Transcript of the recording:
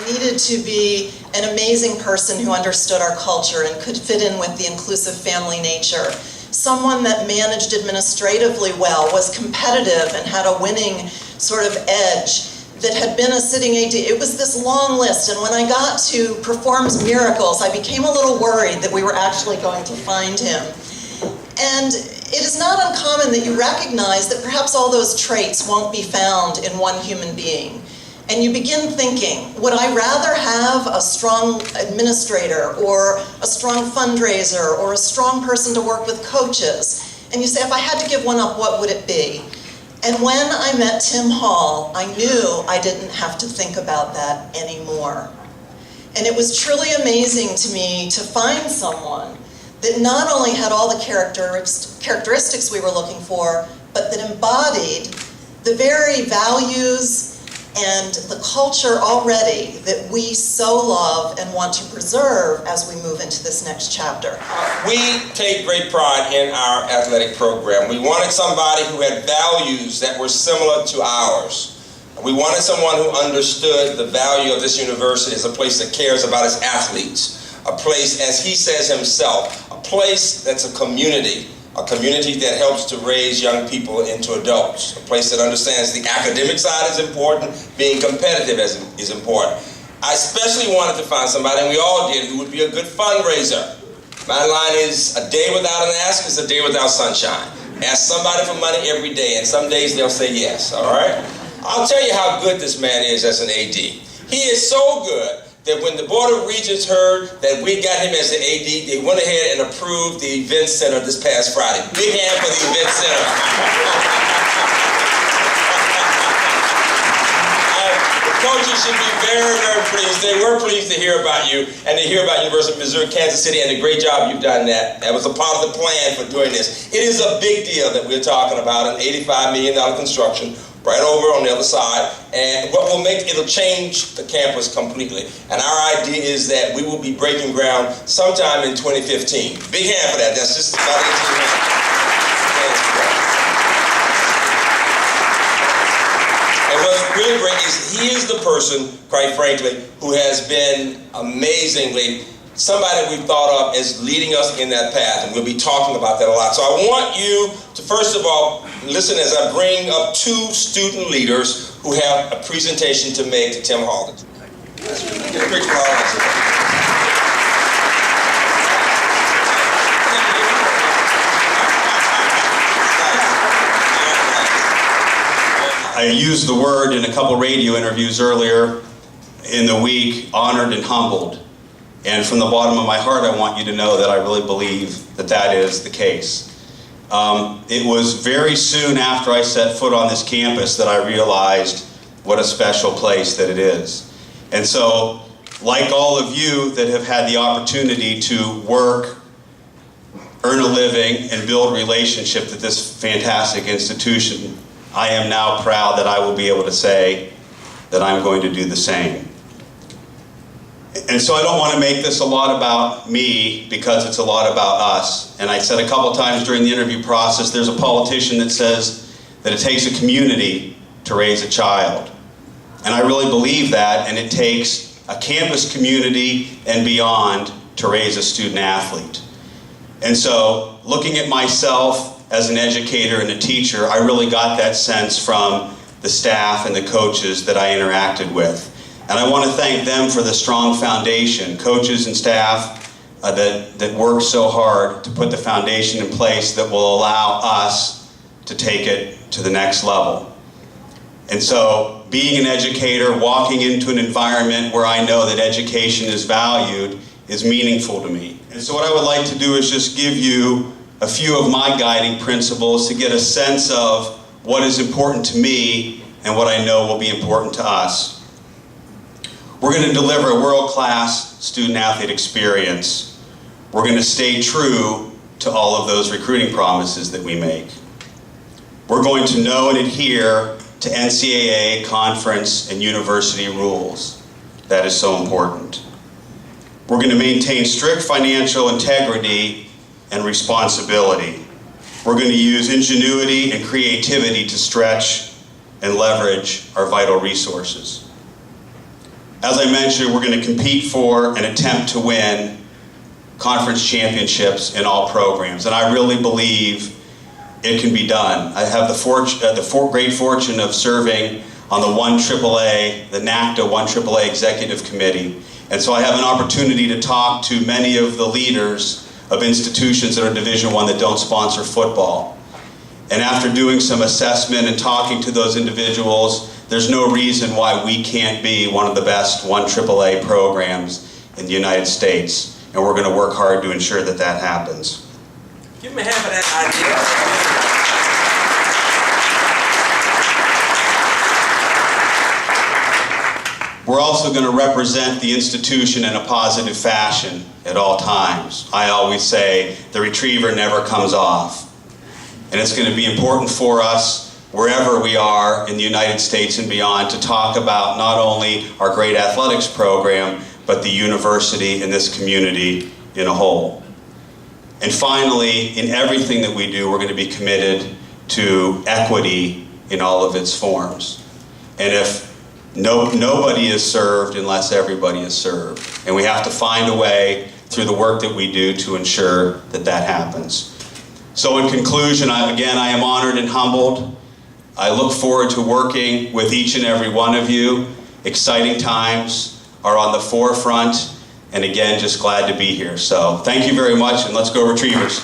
needed to be an amazing person who understood our culture and could fit in with the inclusive family nature. Someone that managed administratively well, was competitive and had a winning sort of edge, that had been a sitting AD. It was this long list, and when I got to performs miracles, I became a little worried that we were actually going to find him. And it is not uncommon that you recognize that perhaps all those traits won't be found in one human being. And you begin thinking, would I rather have a strong administrator or a strong fundraiser or a strong person to work with coaches? And you say, if I had to give one up, what would it be? And when I met Tim Hall, I knew I didn't have to think about that anymore. And it was truly amazing to me to find someone that not only had all the characteristics we were looking for, but that embodied the very values and the culture already that we so love and want to preserve as we move into this next chapter. We take great pride in our athletic program. We wanted somebody who had values that were similar to ours. We wanted someone who understood the value of this university as a place that cares about its athletes, a place, as he says himself, a place that's a community that helps to raise young people into adults, a place that understands the academic side is important, being competitive is important. I especially wanted to find somebody, and we all did, who would be a good fundraiser. My line is, a day without an ask is a day without sunshine. Ask somebody for money every day, and some days they'll say yes, all right? I'll tell you how good this man is as an AD. He is so good that when the Board of Regents heard that we got him as the AD, they went ahead and approved the event center this past Friday. Big hand for the event center. The coaches should be very, very pleased. They were pleased to hear about you and to hear about University of Missouri, Kansas City, and the great job you've done that. That was a part of the plan for doing this. It is a big deal that we're talking about, an $85 million construction right over on the other side, and what will make it'll change the campus completely. And our idea is that we will be breaking ground sometime in 2015. Big hand for that. That's just about 18 months. And what's really great is he is the person, quite frankly, who has been amazingly somebody we've thought of as leading us in that path, and we'll be talking about that a lot. So I want you to, first of all, listen as I bring up two student leaders who have a presentation to make to Tim Hall. I used the word in a couple radio interviews earlier in the week, honored and humbled. And from the bottom of my heart, I want you to know that I really believe that that is the case. It was very soon after I set foot on this campus that I realized what a special place that it is. And so, like all of you that have had the opportunity to work, earn a living, and build relationship at this fantastic institution, I am now proud that I will be able to say that I'm going to do the same. And so I don't want to make this a lot about me because it's a lot about us. And I said a couple times during the interview process, there's a politician that says that it takes a community to raise a child. And I really believe that, and it takes a campus community and beyond to raise a student athlete. And so looking at myself as an educator and a teacher, I really got that sense from the staff and the coaches that I interacted with. And I want to thank them for the strong foundation, coaches and staff that work so hard to put the foundation in place that will allow us to take it to the next level. And so being an educator, walking into an environment where I know that education is valued is meaningful to me. And so what I would like to do is just give you a few of my guiding principles to get a sense of what is important to me and what I know will be important to us. We're going to deliver a world-class student-athlete experience. We're going to stay true to all of those recruiting promises that we make. We're going to know and adhere to NCAA, conference, and university rules. That is so important. We're going to maintain strict financial integrity and responsibility. We're going to use ingenuity and creativity to stretch and leverage our vital resources. As I mentioned, we're going to compete for and attempt to win conference championships in all programs, and I really believe it can be done. I have the great fortune of serving on the the NACDA 1AAA Executive Committee, and so I have an opportunity to talk to many of the leaders of institutions that are Division I that don't sponsor football. And after doing some assessment and talking to those individuals, there's no reason why we can't be one of the best 1AAA programs in the United States. And we're going to work hard to ensure that that happens. Give me half of that idea. We're also going to represent the institution in a positive fashion at all times. I always say the retriever never comes off. And it's going to be important for us, wherever we are in the United States and beyond, to talk about not only our great athletics program, but the university and this community in a whole. And finally, in everything that we do, we're going to be committed to equity in all of its forms. And if nobody is served unless everybody is served. And we have to find a way through the work that we do to ensure that that happens. So in conclusion, I am honored and humbled. I look forward to working with each and every one of you. Exciting times are on the forefront. And again, just glad to be here. So thank you very much, and let's go Retrievers.